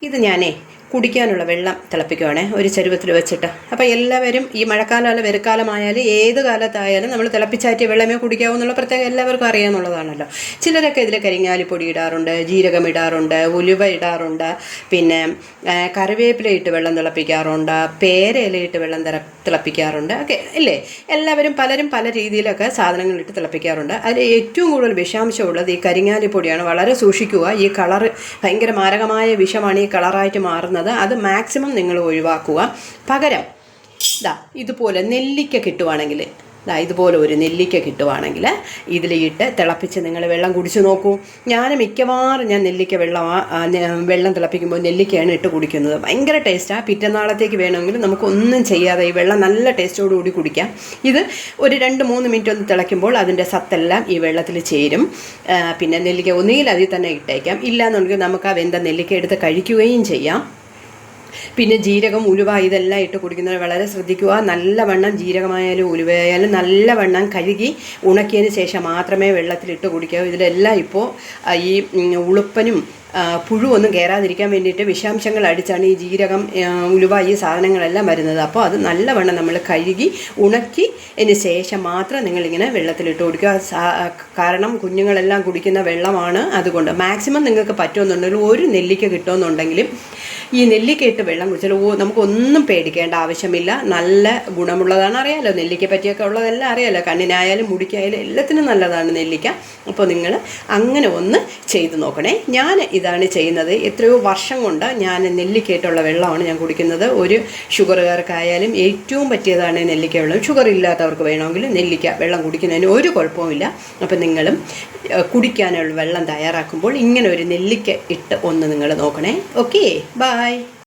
ഇത് ഞാനേ കുടിക്കാനുള്ള വെള്ളം തിളപ്പിക്കുവാണേ ഒരു ചരുവത്തിൽ വെച്ചിട്ട്. അപ്പോൾ എല്ലാവരും ഈ മഴക്കാലമല്ല വേനൽക്കാലമായാലും ഏത് കാലത്തായാലും നമ്മൾ തിളപ്പിച്ചാറ്റിയ വെള്ളമേ കുടിക്കാവൂ എന്നുള്ള പ്രത്യേകം എല്ലാവർക്കും അറിയാമെന്നുള്ളതാണല്ലോ. ചിലരൊക്കെ ഇതിൽ കരിങ്ങാലിപ്പൊടി ഇടാറുണ്ട്, ജീരകം ഇടാറുണ്ട്, ഉലുവ ഇടാറുണ്ട്, പിന്നെ കറിവേപ്പില ഇട്ട് വെള്ളം തിളപ്പിക്കാറുണ്ട്, പേരയിലയിട്ട് വെള്ളം തിളപ്പിക്കാറുണ്ട് ഒക്കെ ഇല്ലേ. എല്ലാവരും പലരും പല രീതിയിലൊക്കെ സാധനങ്ങളിട്ട് തിളപ്പിക്കാറുണ്ട്. അതിൽ ഏറ്റവും കൂടുതൽ വിഷാംശമുള്ളത് ഈ കരിങ്ങാലിപ്പൊടിയാണ്. വളരെ സൂക്ഷിക്കുക. ഈ കളറ് ഭയങ്കര മാരകമായ വിഷമാണ് ഈ കളറായിട്ട് മാറുന്നത്. അത് മാക്സിമം നിങ്ങൾ ഒഴിവാക്കുക. പകരം ഇതുപോലെ നെല്ലിക്ക കിട്ടുവാണെങ്കിൽ ഇതുപോലെ ഒരു നെല്ലിക്ക കിട്ടുവാണെങ്കിൽ ഇതിലിട്ട് തിളപ്പിച്ച് നിങ്ങൾ വെള്ളം കുടിച്ച് നോക്കൂ. മിക്കവാറും ഞാൻ നെല്ലിക്ക വെള്ളം തിളപ്പിക്കുമ്പോൾ നെല്ലിക്കയാണ് ഇട്ട് കുടിക്കുന്നത്. ഭയങ്കര ടേസ്റ്റാണ്. പിറ്റന്നാളത്തേക്ക് വേണമെങ്കിൽ നമുക്കൊന്നും ചെയ്യാതെ ഈ വെള്ളം നല്ല ടേസ്റ്റോടുകൂടി കുടിക്കാം. ഇത് ഒരു 2-3 മിനിറ്റ് ഒന്ന് തിളയ്ക്കുമ്പോൾ അതിൻ്റെ സത്തെല്ലാം ഈ വെള്ളത്തിൽ ചേരും. പിന്നെ നെല്ലിക്ക ഒന്നുകിൽ അതിൽ തന്നെ ഇട്ടേക്കാം, ഇല്ലയെന്നുണ്ടെങ്കിൽ നമുക്ക് ആ വെന്ത നെല്ലിക്ക എടുത്ത് കഴിക്കുകയും ചെയ്യാം. പിന്നെ ജീരകം, ഉലുവ ഇതെല്ലാം ഇട്ട് കുടിക്കുന്നത് വളരെ ശ്രദ്ധിക്കുക. നല്ലവണ്ണം ജീരകമായാലും ഉലുവയായാലും നല്ലവണ്ണം കഴുകി ഉണക്കിയതിന് ശേഷം മാത്രമേ വെള്ളത്തിലിട്ട് കുടിക്കാവൂ. ഇതിലെല്ലാം ഇപ്പോൾ ഈ ഉളുപ്പനും പുഴുവൊന്നും കയറാതിരിക്കാൻ വേണ്ടിയിട്ട് വിഷാംശങ്ങൾ അടിച്ചാണ് ഈ ജീരകം, ഉലുവ ഈ സാധനങ്ങളെല്ലാം വരുന്നത്. അപ്പോൾ അത് നല്ലവണ്ണം നമ്മൾ കഴുകി ഉണക്കിയതിന് ശേഷം മാത്രം നിങ്ങളിങ്ങനെ വെള്ളത്തിലിട്ട് കുടിക്കുക. കാരണം കുഞ്ഞുങ്ങളെല്ലാം കുടിക്കുന്ന വെള്ളമാണ്. അതുകൊണ്ട് മാക്സിമം നിങ്ങൾക്ക് പറ്റുമെന്നുണ്ടെങ്കിൽ ഒരു നെല്ലിക്ക കിട്ടുമെന്നുണ്ടെങ്കിലും ഈ നെല്ലിക്ക ഇട്ട് വെള്ളം കുടിച്ചാൽ നമുക്കൊന്നും പേടിക്കേണ്ട ആവശ്യമില്ല. നല്ല ഗുണമുള്ളതാണ്. അറിയാമല്ലോ, നെല്ലിക്ക പറ്റിയൊക്കെ ഉള്ളതെല്ലാം അറിയാമല്ലോ. കണ്ണിനായാലും മുടിക്കായാലും എല്ലാത്തിനും നല്ലതാണ് നെല്ലിക്ക. അപ്പോൾ നിങ്ങൾ അങ്ങനെ ഒന്ന് ചെയ്ത് നോക്കണേ. ഞാൻ ഇതാണ് ചെയ്യുന്നത്. എത്രയോ വർഷം കൊണ്ട് ഞാൻ നെല്ലിക്കയിട്ടുള്ള വെള്ളമാണ് ഞാൻ കുടിക്കുന്നത്. ഒരു ഷുഗറുകാർക്കായാലും ഏറ്റവും പറ്റിയതാണ് നെല്ലിക്ക വെള്ളം. ഷുഗർ ഇല്ലാത്തവർക്ക് വേണമെങ്കിൽ നെല്ലിക്ക വെള്ളം കുടിക്കുന്നതിന് ഒരു കുഴപ്പവുമില്ല. അപ്പം നിങ്ങളും കുടിക്കാനുള്ള വെള്ളം തയ്യാറാക്കുമ്പോൾ ഇങ്ങനെ ഒരു നെല്ലിക്ക ഇട്ട് ഒന്ന് നിങ്ങൾ നോക്കണേ. Okay, by.